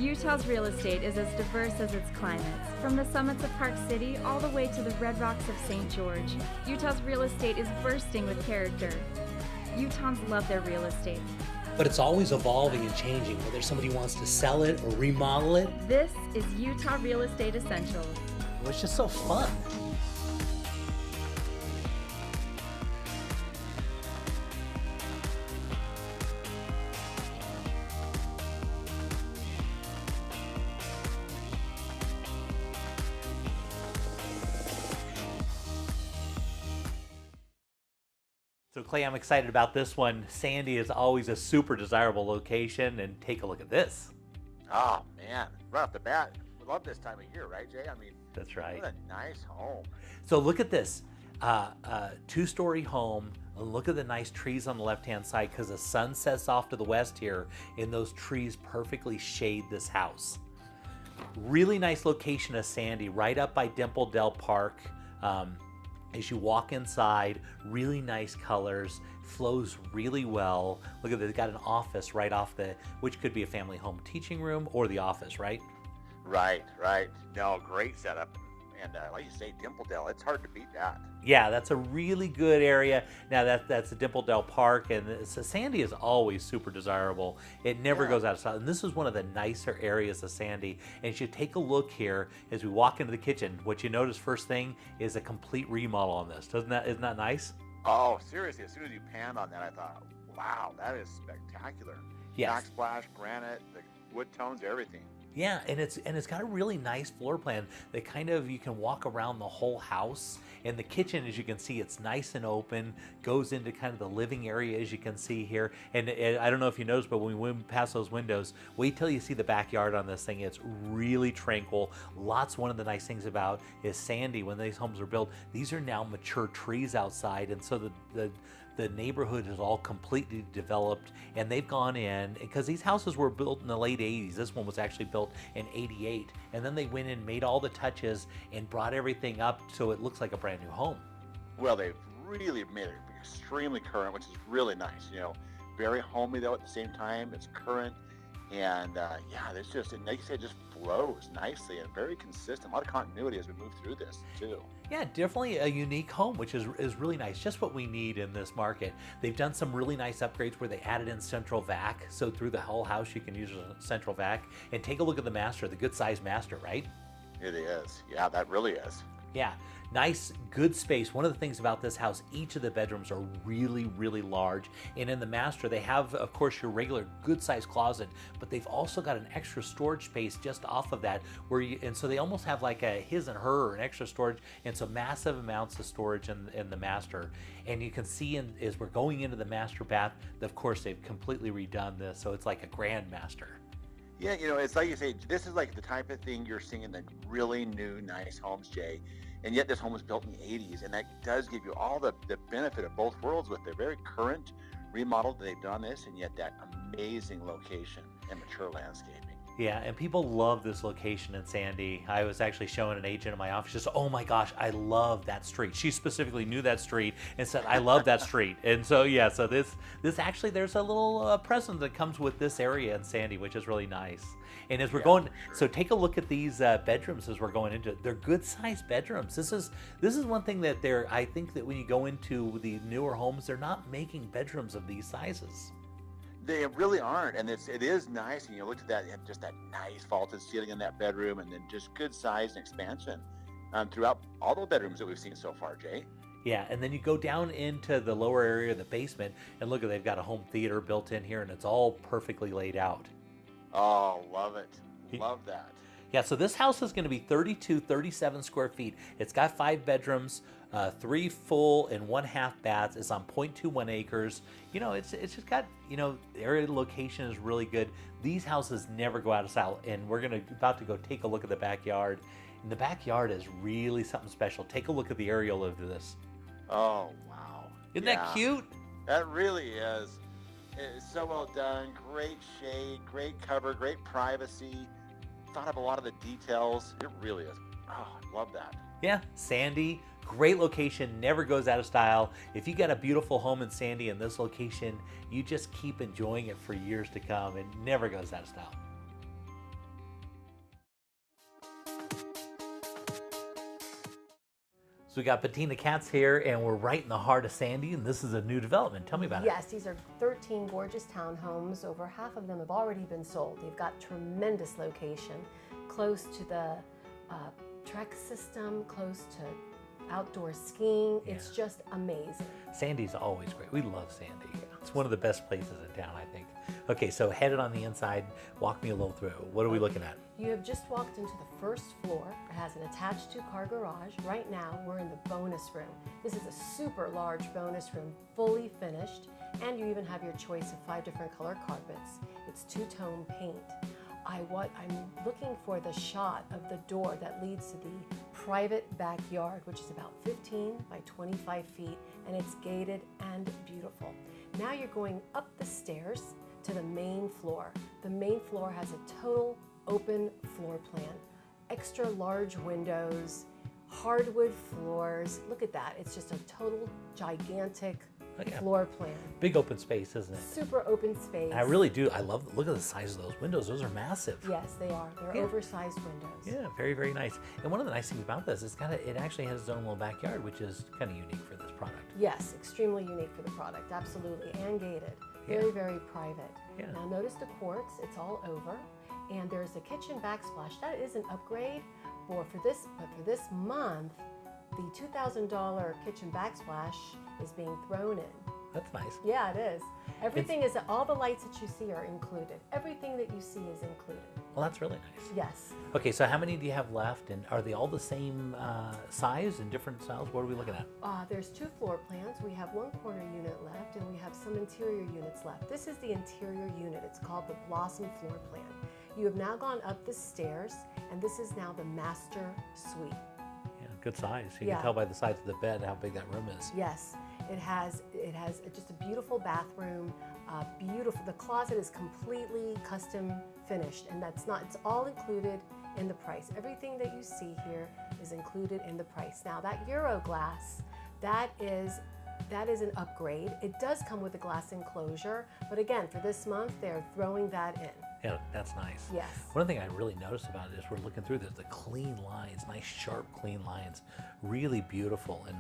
Utah's real estate is as diverse as its climates. From the summits of Park City all the way to the red rocks of St. George, Utah's real estate is bursting with character. Utahns love their real estate. But it's always evolving and changing, whether somebody wants to sell it or remodel it. This is Utah Real Estate Essentials. Well, it's just so fun. So Clay, I'm excited about this one. Sandy is always a super desirable location, and take a look at this. Oh man, right off the bat, we love this time of year, right, Jay? I mean, that's right. What a nice home. So look at this, two-story home. Look at the nice trees on the left-hand side because the sun sets off to the west here, and those trees perfectly shade this house. Really nice location of Sandy, right up by Dimple Dell Park. As you walk inside, really nice colors, flows really well. Look at they've got an office right off which could be a family home teaching room or the office, right? Right. No, great setup. And like you say, Dimple Dell, it's hard to beat that. Yeah, that's a really good area. Now that's the Dimple Dell Park, and Sandy is always super desirable. It never goes out of style. And this is one of the nicer areas of Sandy. And as you take a look here, as we walk into the kitchen, what you notice first thing is a complete remodel on this. Isn't that nice? Oh, seriously, as soon as you panned on that, I thought, wow, that is spectacular. Yes. Backsplash, granite, the wood tones, everything. Yeah, and it's got a really nice floor plan that kind of you can walk around the whole house. And the kitchen, as you can see, it's nice and open, goes into kind of the living area, as you can see here. And I don't know if you noticed, but when we went past those windows, wait till you see the backyard on this thing. It's really tranquil. One of the nice things about is Sandy, when these homes are built, these are now mature trees outside, and so the neighborhood is all completely developed, and they've gone in, because these houses were built in the late 80s. This one was actually built in 88, and then they went in, made all the touches, and brought everything up so it looks like a brand new home. Well, they've really made it extremely current, which is really nice. Very homey though at the same time. It's current, and it's just, and like you said, it just flows nicely and very consistent. A lot of continuity as we move through this too. Yeah, definitely a unique home, which is really nice. Just what we need in this market. They've done some really nice upgrades where they added in central vac. So through the whole house, you can use a central vac. And take a look at the master, the good sized master, right? It is. Yeah, that really is. Yeah, nice, good space. One of the things about this house, each of the bedrooms are really, really large. And in the master, they have, of course, your regular good-sized closet, but they've also got an extra storage space just off of that, and so they almost have like a his and her, or an extra storage, and so massive amounts of storage in the master. And you can see as we're going into the master bath, of course, they've completely redone this, so it's like a grand master. Yeah, it's like you say, this is like the type of thing you're seeing in the really new, nice homes, Jay. And yet this home was built in the 80s, and that does give you all the benefit of both worlds with the very current remodel that they've done this, and yet that amazing location and mature landscaping. Yeah, and people love this location in Sandy. I was actually showing an agent in my office, just, oh my gosh, I love that street. She specifically knew that street and said, I love that street. And so, yeah, so this actually, there's a little present that comes with this area in Sandy, which is really nice. And as we're going, so take a look at these bedrooms as we're going into it. They're good-sized bedrooms. This is one thing that I think that when you go into the newer homes, they're not making bedrooms of these sizes. They really aren't, and it is nice. And you look at that, and just that nice vaulted ceiling in that bedroom, and then just good size and expansion throughout all the bedrooms that we've seen so far, Jay. Yeah, and then you go down into the lower area of the basement, and look, they've got a home theater built in here, and it's all perfectly laid out. Oh, love it. Love that. Yeah, so this house is going to be 37 square feet. It's got 5 bedrooms, 3 full and 1 half baths. It's on 0.21 acres. It's just got, the area location is really good. These houses never go out of style, and we're about to go take a look at the backyard. And the backyard is really something special. Take a look at the aerial of this. Oh, wow. Isn't that cute? That really is. It's so well done. Great shade, great cover, great privacy. Thought of a lot of the details. It really is. Oh, I love that. Yeah, Sandy, great location, never goes out of style. If you got a beautiful home in Sandy in this location, you just keep enjoying it for years to come. It never goes out of style. So we got Patina Cats here, and we're right in the heart of Sandy, and this is a new development. Tell me about it. Yes, these are 13 gorgeous townhomes. Over half of them have already been sold. They've got tremendous location, close to the Trek system, close to outdoor skiing. Yeah. It's just amazing. Sandy's always great. We love Sandy. It's one of the best places in town, I think. Okay, so headed on the inside, walk me a little through. What are we looking at? You have just walked into the first floor. It has an attached two-car garage. Right now, we're in the bonus room. This is a super large bonus room, fully finished, and you even have your choice of 5 different color carpets. It's two-tone paint. I'm looking for the shot of the door that leads to the private backyard, which is about 15 by 25 feet, and it's gated and beautiful. Now you're going up the stairs to the main floor. The main floor has a total open floor plan, extra large windows, hardwood floors. Look at that. It's just a total gigantic floor plan. Big open space, isn't it? Super open space. And I really do. I love, look at the size of those windows. Those are massive. Yes, they are. They're oversized windows. Yeah, very, very nice. And one of the nice things about this is it actually has its own little backyard, which is kind of unique for this product. Yes, extremely unique for the product, absolutely, and gated. Very, very private. Yeah. Now notice the quartz, it's all over, and there's a kitchen backsplash. That is an upgrade, but for this month, the $2,000 kitchen backsplash is being thrown in. That's nice. Yeah, it is. Everything is, all the lights that you see are included. Everything that you see is included. Well, that's really nice. Yes. Okay, so how many do you have left, and are they all the same size and different styles? What are we looking at? There's 2 floor plans. We have 1 corner unit left, and we have some interior units left. This is the interior unit. It's called the Blossom floor plan. You have now gone up the stairs, and this is now the master suite. Yeah, good size. You can tell by the size of the bed how big that room is. Yes, it has just a beautiful bathroom. Beautiful. The closet is completely custom finished, and it's all included in the price. Everything that you see here is included in the price. Now that Euro glass, that is an upgrade. It does come with a glass enclosure, but again, for this month, they're throwing that in. Yeah, that's nice. Yes. One thing I really noticed about it is we're looking through this, the clean lines, nice sharp clean lines, really beautiful, and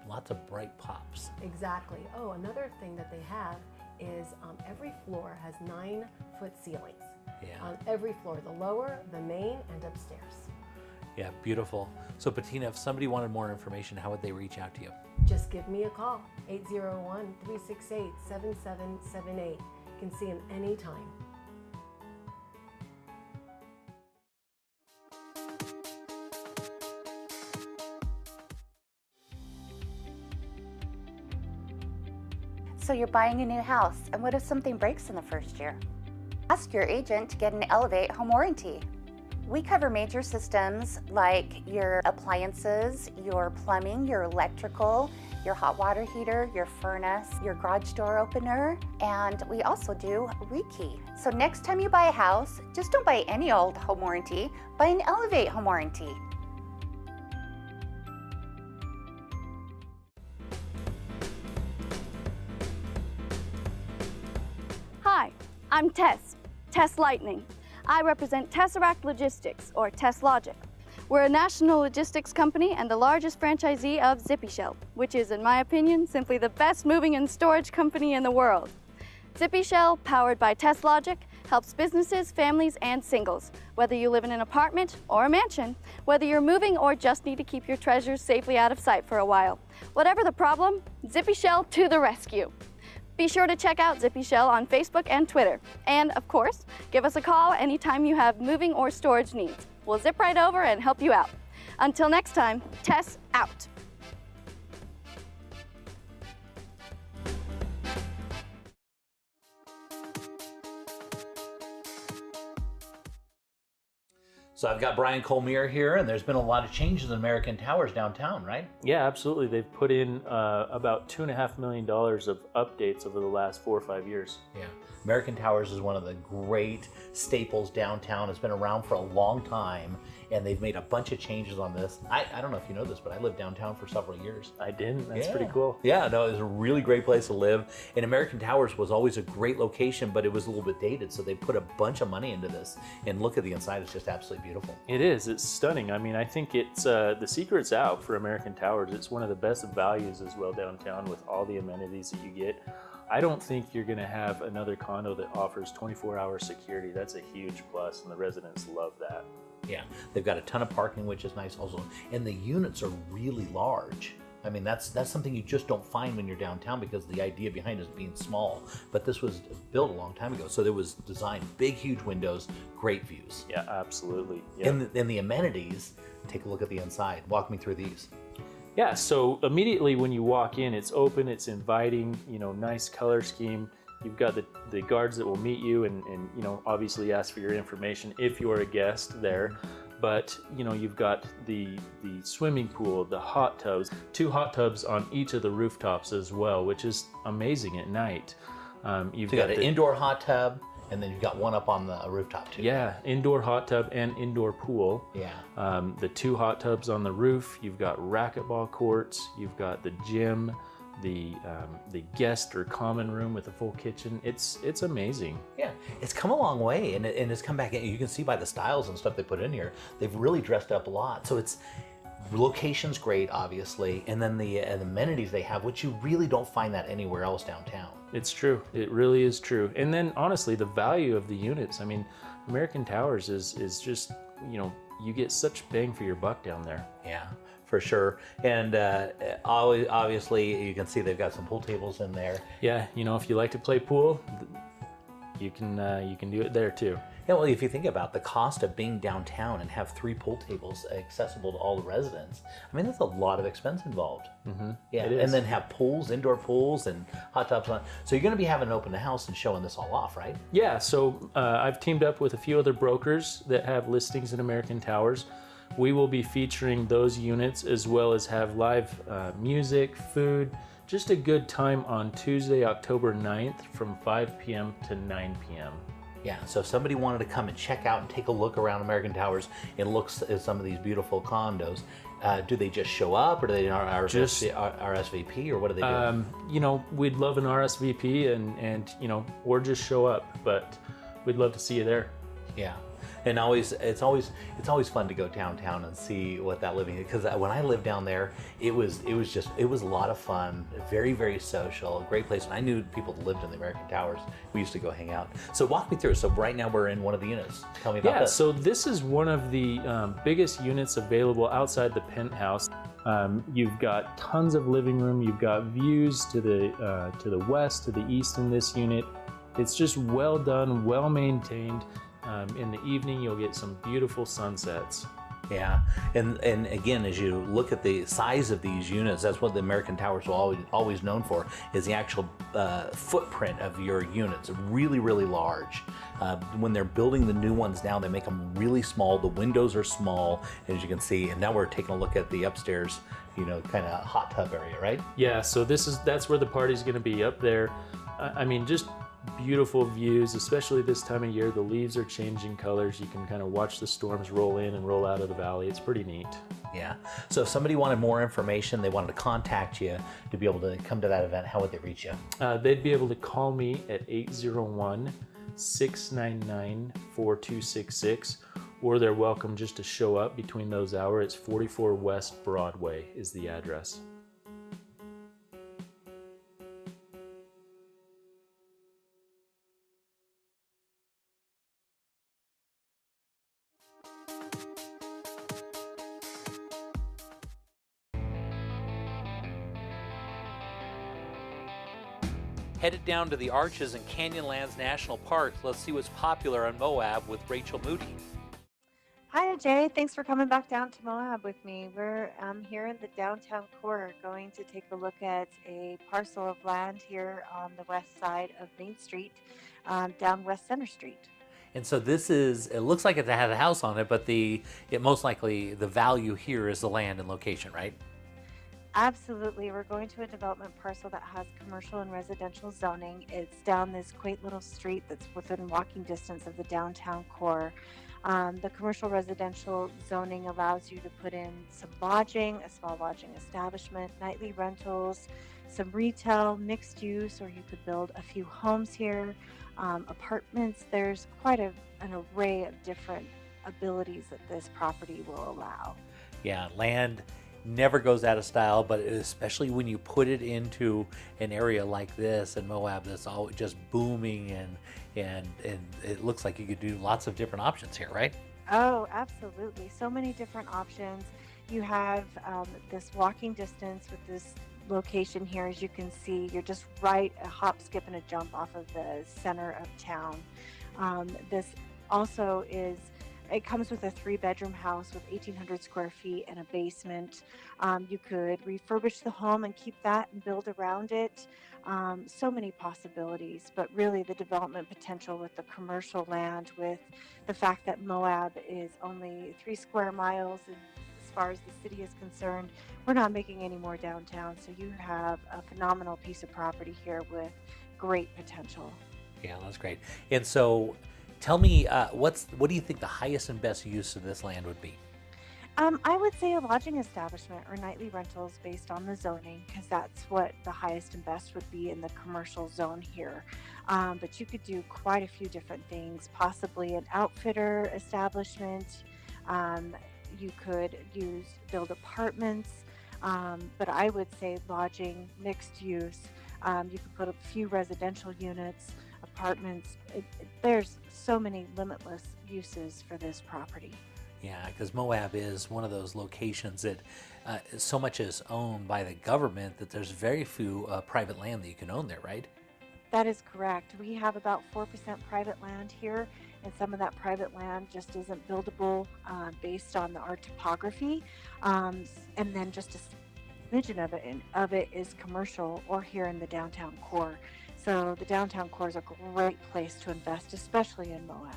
lots of bright pops. Exactly. Oh, another thing that they have is every floor has 9-foot ceilings. Yeah. On every floor, the lower, the main, and upstairs. Yeah, beautiful. So Patina, if somebody wanted more information, how would they reach out to you? Just give me a call, 801-368-7778. You can see them anytime. So you're buying a new house, and what if something breaks in the first year? Ask your agent to get an Elevate home warranty. We cover major systems like your appliances, your plumbing, your electrical, your hot water heater, your furnace, your garage door opener, and we also do rekey. So next time you buy a house, just don't buy any old home warranty, buy an Elevate home warranty. Hi, I'm Tess Lightning. I represent Tesseract Logistics, or TessLogic. We're a national logistics company and the largest franchisee of ZippyShell, which is, in my opinion, simply the best moving and storage company in the world. ZippyShell, powered by TessLogic, helps businesses, families, and singles, whether you live in an apartment or a mansion, whether you're moving or just need to keep your treasures safely out of sight for a while. Whatever the problem, ZippyShell to the rescue. Be sure to check out ZippyShell on Facebook and Twitter. And, of course, give us a call anytime you have moving or storage needs. We'll zip right over and help you out. Until next time, Tess out. So I've got Brian Colmier here, and there's been a lot of changes in American Towers downtown, right? Yeah, absolutely. They've put in about $2.5 million of updates over the last 4 or 5 years. Yeah. American Towers is one of the great staples downtown. It's been around for a long time, and they've made a bunch of changes on this. I don't know if you know this, but I lived downtown for several years. I didn't. That's Yeah. pretty cool. Yeah, no, it was a really great place to live. And American Towers was always a great location, but it was a little bit dated, so they put a bunch of money into this. And look at the inside, it's just absolutely beautiful. It is. It's stunning. I mean, I think it's the secret's out for American Towers. It's one of the best values as well downtown with all the amenities that you get. I don't think you're going to have another condo that offers 24-hour security. That's a huge plus, and the residents love that. Yeah, they've got a ton of parking, which is nice also. And the units are really large. I mean, that's something you just don't find when you're downtown, because the idea behind it is being small. But this was built a long time ago, so there was designed big, huge windows, great views. Yeah, absolutely. Yeah. And the amenities, take a look at the inside. Walk me through these. Yeah, so immediately when you walk in, it's open, it's inviting, nice color scheme. You've got the guards that will meet you and obviously ask for your information if you're a guest there. But, you've got the swimming pool, the hot tubs, 2 hot tubs on each of the rooftops as well, which is amazing at night. You've got an indoor hot tub, and then you've got one up on the rooftop too. Yeah, indoor hot tub and indoor pool. Yeah. The 2 hot tubs on the roof. You've got racquetball courts. You've got the gym, the guest or common room with a full kitchen. It's amazing. Yeah, it's come a long way, and it's come back in. You can see by the styles and stuff they put in here, they've really dressed up a lot. So it's location's great, obviously, and then the amenities they have, which you really don't find that anywhere else downtown. It's true. It really is true. And then honestly, the value of the units. I mean, American Towers is just, you get such bang for your buck down there. Yeah, for sure. And obviously, you can see they've got some pool tables in there. Yeah, if you like to play pool, you can do it there too. Yeah, well, if you think about the cost of being downtown and have 3 pool tables accessible to all the residents, I mean, that's a lot of expense involved. Mm-hmm. Yeah, it is. And then have pools, indoor pools, and hot tubs on. So you're going to be having an open house and showing this all off, right? Yeah, so I've teamed up with a few other brokers that have listings in American Towers. We will be featuring those units as well as have live music, food, just a good time on Tuesday, October 9th from 5 p.m. to 9 p.m. Yeah, so if somebody wanted to come and check out and take a look around American Towers and look at some of these beautiful condos, do they just show up, or do they RSVP, or what do they do? We'd love an RSVP and or just show up, but we'd love to see you there. Yeah. And it's always fun to go downtown and see what that living is, because when I lived down there, it was a lot of fun, very, very social, a great place. And I knew people that lived in the American Towers. We used to go hang out. So walk me through. So right now we're in one of the units. Tell me about this. So this is one of the biggest units available outside the penthouse. You've got tons of living room. You've got views to the west, to the east in this unit. It's just well done, well maintained. In the evening, you'll get some beautiful sunsets. Yeah, and again, as you look at the size of these units, that's what the American Towers are always known for, is the actual footprint of your units. Really, really large. When they're building the new ones now, they make them really small. The windows are small, as you can see. And now we're taking a look at the upstairs, kind of hot tub area, right? Yeah, so that's where the party's going to be, up there. I mean, just beautiful views, especially this time of year. The leaves are changing colors. You can kind of watch the storms roll in and roll out of the valley. It's pretty neat. Yeah. So if somebody wanted more information, they wanted to contact you to be able to come to that event, how would they reach you? They'd be able to call me at 801-699-4266, or they're welcome just to show up between those hours. It's 44 West Broadway is the address. Headed down to the Arches and Canyonlands National Park. Let's see what's popular on Moab with Rachel Moody. Hi, Jay. Thanks for coming back down to Moab with me. We're here in the downtown core, going to take a look at a parcel of land here on the west side of Main Street, down West Center Street. And so it looks like it has a house on it, but most likely the value here is the land and location, right? Absolutely. We're going to a development parcel that has commercial and residential zoning. It's down this quaint little street that's within walking distance of the downtown core. The commercial residential zoning allows you to put in some lodging, a small lodging establishment, nightly rentals, some retail, mixed use, or you could build a few homes here, apartments. There's quite an array of different abilities that this property will allow. Yeah, land never goes out of style, but especially when you put it into an area like this in Moab that's all just booming, and it looks like you could do lots of different options here, right? Oh, absolutely. So many different options. You have this walking distance with this location here. As you can see, you're just right a hop, skip, and a jump off of the center of town. This also it comes with a 3-bedroom house with 1,800 square feet and a basement. You could refurbish the home and keep that and build around it. So many possibilities, but really the development potential with the commercial land, with the fact that Moab is only 3 square miles as far as the city is concerned. We're not making any more downtown, so you have a phenomenal piece of property here with great potential. Yeah, that's great. And so tell me, what do you think the highest and best use of this land would be? I would say a lodging establishment or nightly rentals based on the zoning, because that's what the highest and best would be in the commercial zone here. But you could do quite a few different things, possibly an outfitter establishment. You could build apartments, but I would say lodging, mixed use. You could put a few residential units, apartments. There's so many limitless uses for this property. Yeah, because Moab is one of those locations that so much is owned by the government that there's very few private land that you can own there, right? That is correct. We have about 4% private land here, and some of that private land just isn't buildable based on our topography. And then just a smidgen of it is commercial or here in the downtown core. So the downtown core is a great place to invest, especially in Moab.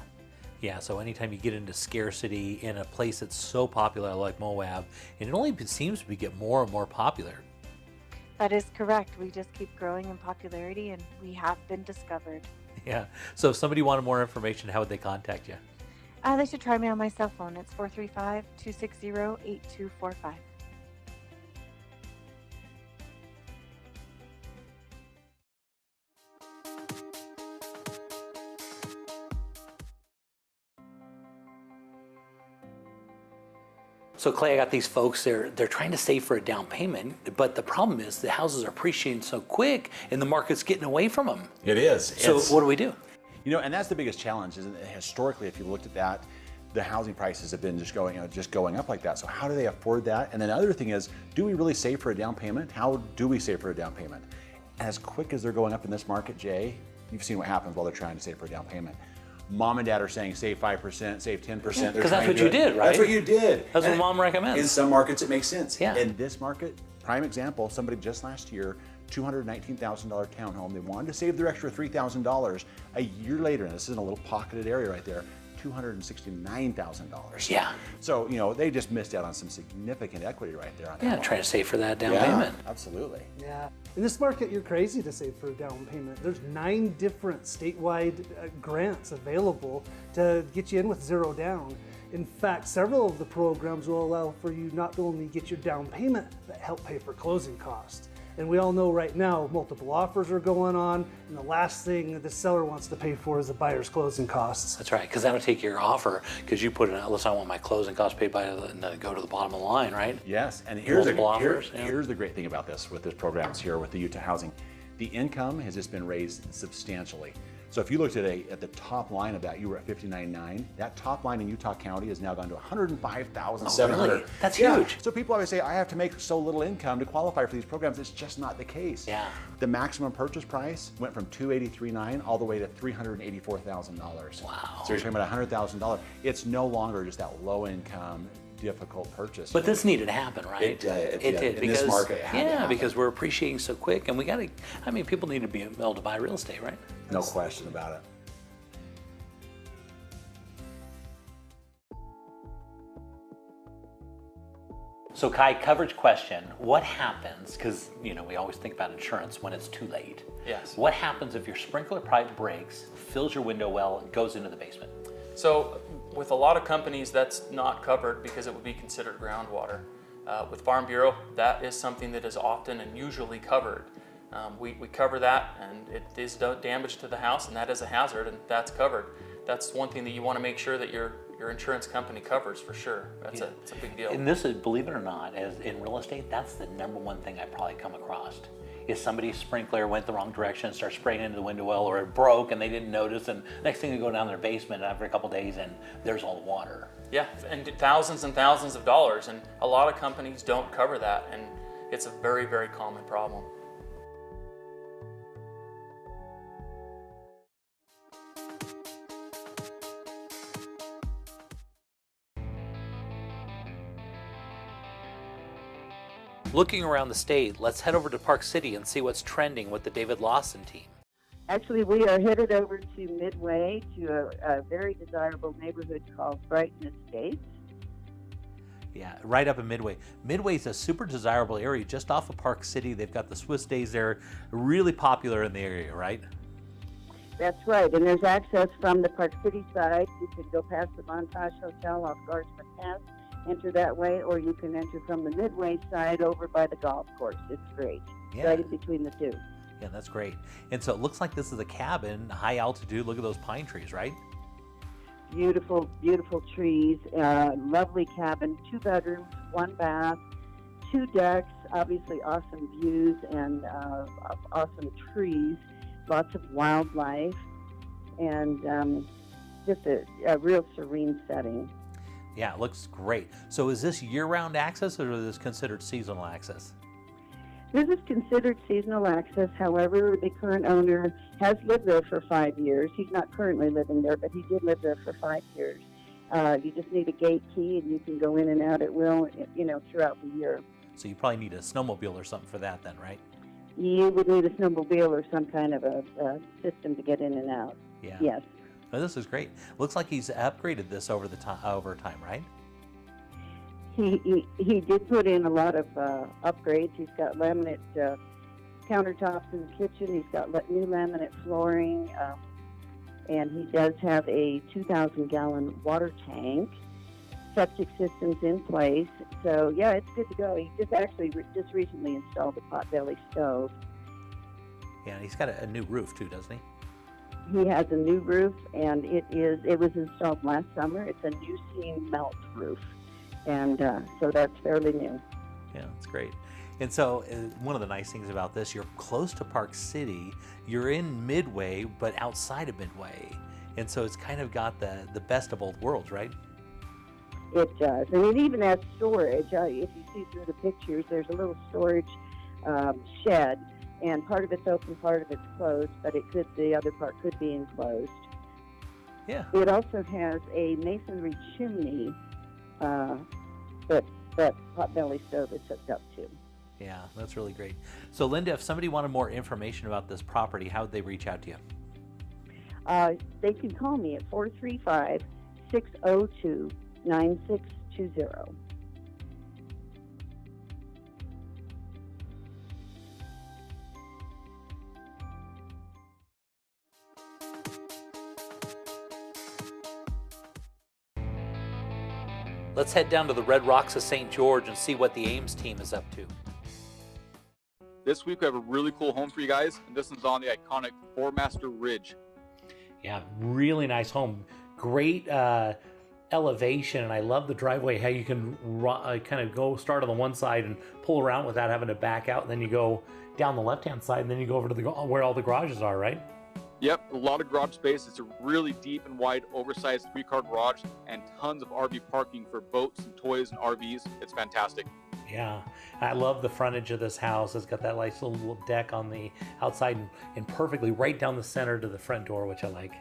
Yeah, so anytime you get into scarcity in a place that's so popular like Moab, and it only seems to get more and more popular. That is correct. We just keep growing in popularity, and we have been discovered. Yeah, so if somebody wanted more information, how would they contact you? They should try me on my cell phone. It's 435-260-8245. So Clay, I got these folks, they're trying to save for a down payment, but the problem is the houses are appreciating so quick and the market's getting away from them. It is. So what do we do? You know, and that's the biggest challenge, isn't it? Historically, if you looked at that, the housing prices have been just going up like that. So how do they afford that? And then the other thing is, do we really save for a down payment? How do we save for a down payment? As quick as they're going up in this market, Jay, you've seen what happens while they're trying to save for a down payment. Mom and dad are saying save 5%, save 10%. Because that's what you did, right? That's what you did. That's what mom recommends. In some markets, it makes sense. Yeah. In this market, prime example, somebody just last year, $219,000 townhome. They wanted to save their extra $3,000. A year later, and this is in a little pocketed area right there, $269,000. Yeah. So, you know, they just missed out on some significant equity right there. On Yeah, that trying to save for that down yeah, payment. Absolutely. Yeah. In this market, you're crazy to save for a down payment. There's 9 different statewide grants available to get you in with zero down. In fact, several of the programs will allow for you not only get your down payment, but help pay for closing costs. And we all know right now multiple offers are going on, and the last thing the seller wants to pay for is the buyer's closing costs. That's right, because that'll take your offer, because you put it, listen, I want my closing costs paid by, and go to the bottom of the line, right? Yes, and here's Here's the great thing about this, with this programs here with the Utah Housing. The income has just been raised substantially. So if you looked at the top line of that, you were at $59,900. That top line in Utah County has now gone to $105,700. Oh, really? That's huge. So people always say, I have to make so little income to qualify for these programs. It's just not the case. Yeah. The maximum purchase price went from $283,900 all the way to $384,000. Wow. So you're talking about $100,000. It's no longer just that low income, difficult purchase. But this needed to happen, right? It did. In Because, this market it had to happen. because we're appreciating so quick, and we got to, I mean, people need to be able to buy real estate, right? No question about it. So Kai, coverage question, what happens, because we always think about insurance when it's too late. Yes. What happens if your sprinkler pipe breaks, fills your window well, and goes into the basement? So with a lot of companies, that's not covered because it would be considered groundwater. With Farm Bureau, that is something that is often and usually covered. We cover that, and it is damage to the house, and that is a hazard, and that's covered. That's one thing that you want to make sure that your insurance company covers for sure. It's a big deal. And this is, believe it or not, as in real estate, that's the number one thing I probably come across. Is somebody's sprinkler went the wrong direction and started spraying into the window well, or it broke and they didn't notice, and next thing they go down their basement after a couple days and there's all the water. Yeah, and thousands of dollars, and a lot of companies don't cover that, and it's a very, very common problem. Looking around the state, let's head over to Park City and see what's trending with the David Lawson team. Actually, we are headed over to Midway to a very desirable neighborhood called Brighton Estates. Yeah, right up in Midway. Midway's a super desirable area just off of Park City. They've got the Swiss Days there, really popular in the area, right? That's right, and there's access from the Park City side. You can go past the Montage Hotel off Guardsman Pass, enter that way, or you can enter from the Midway side over by the golf course. It's great, right in between the two. Yeah, that's great. And so it looks like this is a cabin, high altitude. Look at those pine trees, right? Beautiful, beautiful trees, lovely cabin, 2 bedrooms, 1 bath, 2 decks, obviously awesome views and awesome trees, lots of wildlife, and just a real serene setting. Yeah, it looks great. So is this year-round access or is this considered seasonal access? This is considered seasonal access. However, the current owner has lived there for 5 years. He's not currently living there, but he did live there for 5 years. You just need a gate key, and you can go in and out at will, throughout the year. So you probably need a snowmobile or something for that then, right? You would need a snowmobile or some kind of a system to get in and out. Yeah. Yes. Oh, this is great. Looks like he's upgraded this over time, right? He did put in a lot of upgrades. He's got laminate countertops in the kitchen. He's got new laminate flooring, and he does have a 2,000-gallon water tank. Septic systems in place. So yeah, it's good to go. He just recently installed a potbelly stove. Yeah, he's got a new roof too, doesn't he? He has a new roof, and it was installed last summer. It's a new seam melt roof, and so that's fairly new. Yeah, that's great. And so one of the nice things about this, you're close to Park City. You're in Midway, but outside of Midway, and so it's kind of got the best of both worlds, right? It does, and it even has storage. If you see through the pictures, there's a little storage shed. And part of it's open, part of it's closed, but the other part could be enclosed. Yeah. It also has a masonry chimney that potbelly stove is hooked up to. Yeah, that's really great. So Linda, if somebody wanted more information about this property, how would they reach out to you? They can call me at 435-602-9620. Let's head down to the Red Rocks of St. George and see what the Ames team is up to. This week we have a really cool home for you guys, and this one's on the iconic Four Master Ridge. Yeah, really nice home. Great elevation, and I love the driveway, how you can kind of go start on the one side and pull around without having to back out, and then you go down the left-hand side, and then you go over to where all the garages are, right? Yep, a lot of garage space. It's a really deep and wide, oversized 3-car garage and tons of RV parking for boats and toys and RVs. It's fantastic. Yeah, I love the frontage of this house. It's got that nice little deck on the outside and perfectly right down the center to the front door, which I like.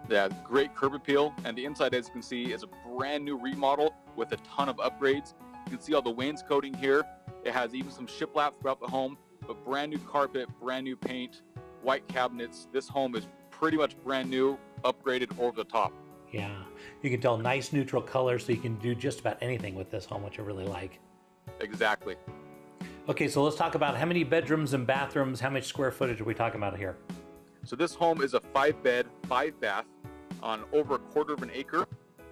Yeah, great curb appeal, and the inside, as you can see, is a brand new remodel with a ton of upgrades. You can see all the wainscoting here. It has even some shiplap throughout the home, but brand new carpet, brand new paint, white cabinets. This home is pretty much brand new, upgraded over the top. Yeah, you can tell nice neutral colors, so you can do just about anything with this home, which I really like. Exactly. Okay, so let's talk about how many bedrooms and bathrooms, how much square footage are we talking about here? So this home is a 5-bed, 5-bath on over a quarter of an acre,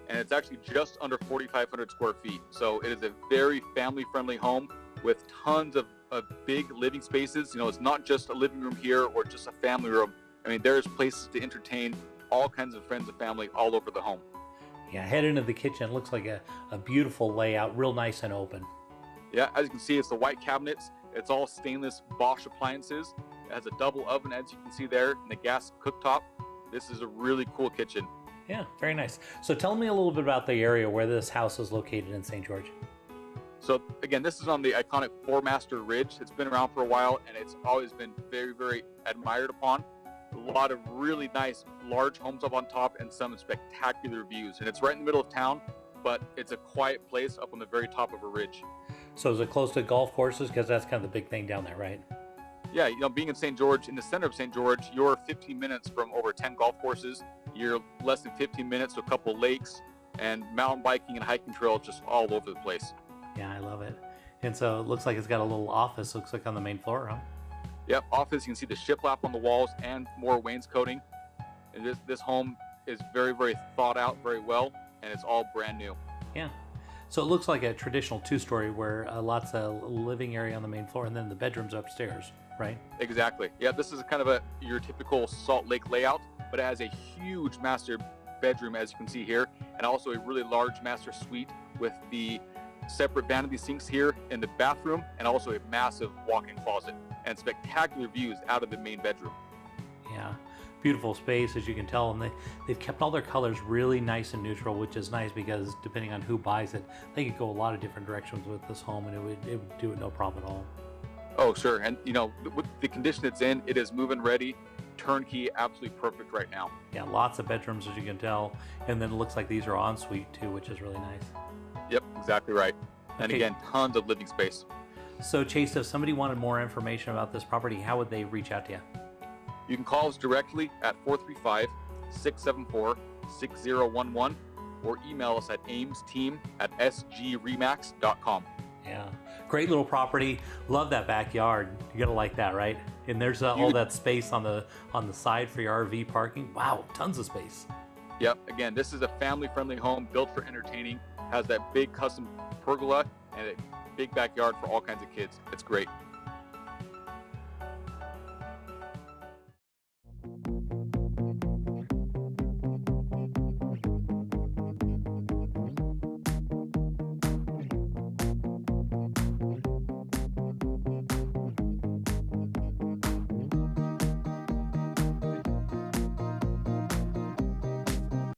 and it's actually just under 4,500 square feet. So it is a very family-friendly home with tons of big living spaces. You know, it's not just a living room here or just a family room. I mean, there's places to entertain all kinds of friends and family all over the home. Yeah, head into the kitchen. It looks like a beautiful layout, real nice and open. Yeah, as you can see, it's the white cabinets. It's all stainless Bosch appliances. It has a double oven, as you can see there, and the gas cooktop. This is a really cool kitchen. Yeah, very nice. So tell me a little bit about the area where this house is located in St. George. So again, this is on the iconic Four Master Ridge. It's been around for a while, and it's always been very, very admired upon. A lot of really nice, large homes up on top and some spectacular views. And it's right in the middle of town, but it's a quiet place up on the very top of a ridge. So is it close to golf courses? Because that's kind of the big thing down there, right? Yeah, you know, being in St. George, in the center of St. George, you're 15 minutes from over 10 golf courses. You're less than 15 minutes to a couple lakes, and mountain biking and hiking trails just all over the place. Yeah, I love it. And so it looks like it's got a little office, looks like on the main floor, huh? Yep, office, you can see the shiplap on the walls and more wainscoting. And this home is very, very thought out very well, and it's all brand new. Yeah. So it looks like a traditional two-story where lots of living area on the main floor and then the bedrooms upstairs, right? Exactly. Yeah, this is kind of your typical Salt Lake layout, but it has a huge master bedroom, as you can see here, and also a really large master suite with the separate vanity sinks here in the bathroom, and also a massive walk-in closet and spectacular views out of the main bedroom. Yeah, beautiful space, as you can tell, and they've kept all their colors really nice and neutral, which is nice because depending on who buys it, they could go a lot of different directions with this home, and it would do it no problem at all. Oh, sure. And you know, with the condition it's in, it is move-in ready, turnkey, absolutely perfect right now. Yeah, lots of bedrooms, as you can tell, and then it looks like these are ensuite too, which is really nice. Yep, exactly right. And Okay. again, tons of living space. So Chase, if somebody wanted more information about this property, how would they reach out to you? You can call us directly at 435-674-6011 or email us at aimsteam@sgremax.com. Yeah, great little property. Love that backyard. You gotta like that, right? And there's all that space on the side for your RV parking. Wow, tons of space. Yep, again, this is a family-friendly home built for entertaining, has that big custom pergola and a big backyard for all kinds of kids. It's great.